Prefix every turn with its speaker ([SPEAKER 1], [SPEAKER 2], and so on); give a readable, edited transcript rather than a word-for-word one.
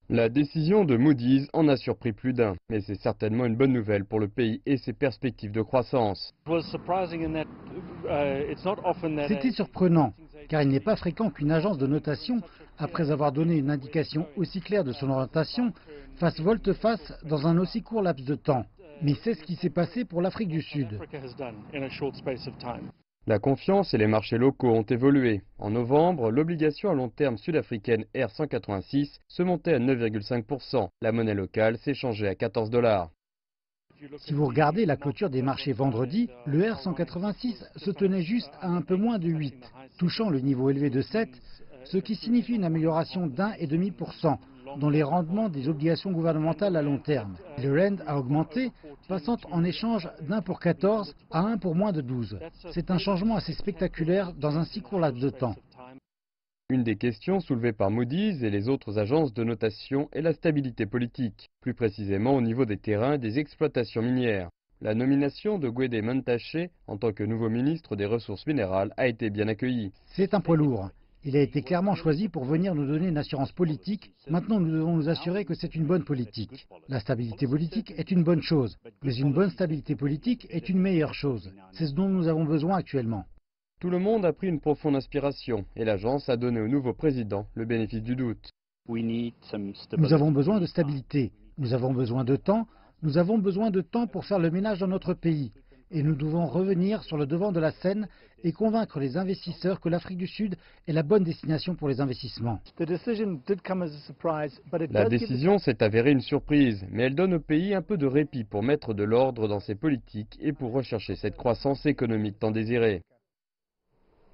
[SPEAKER 1] La décision de Moody's en a surpris plus d'un, mais c'est certainement une bonne nouvelle pour le pays et ses perspectives de croissance.
[SPEAKER 2] C'était surprenant, car il n'est pas fréquent qu'une agence de notation, après avoir donné une indication aussi claire de son orientation, fasse volte-face dans un aussi court laps de temps. Mais c'est ce qui s'est passé pour l'Afrique du Sud.
[SPEAKER 1] La confiance et les marchés locaux ont évolué. En novembre, l'obligation à long terme sud-africaine R186 se montait à 9,5%. La monnaie locale s'échangeait à 14 $.
[SPEAKER 2] Si vous regardez la clôture des marchés vendredi, le R186 se tenait juste à un peu moins de 8, touchant le niveau élevé de 7, ce qui signifie une amélioration d'1,5% dans les rendements des obligations gouvernementales à long terme. Le rand a augmenté, passant en échange d'1 pour 14 à 1 pour moins de 12. C'est un changement assez spectaculaire dans un si court laps de temps.
[SPEAKER 1] Une des questions soulevées par Moody's et les autres agences de notation est la stabilité politique, plus précisément au niveau des terrains et des exploitations minières. La nomination de Gwede Mantashe en tant que nouveau ministre des Ressources minérales a été bien accueillie.
[SPEAKER 2] C'est un poids lourd. Il a été clairement choisi pour venir nous donner une assurance politique. Maintenant, nous devons nous assurer que c'est une bonne politique. La stabilité politique est une bonne chose, mais une bonne stabilité politique est une meilleure chose. C'est ce dont nous avons besoin actuellement.
[SPEAKER 1] Tout le monde a pris une profonde inspiration et l'agence a donné au nouveau président le bénéfice du doute.
[SPEAKER 2] Nous avons besoin de stabilité, nous avons besoin de temps, nous avons besoin de temps pour faire le ménage dans notre pays. Et nous devons revenir sur le devant de la scène et convaincre les investisseurs que l'Afrique du Sud est la bonne destination pour les investissements.
[SPEAKER 1] La décision s'est avérée une surprise, mais elle donne au pays un peu de répit pour mettre de l'ordre dans ses politiques et pour rechercher cette croissance économique tant désirée.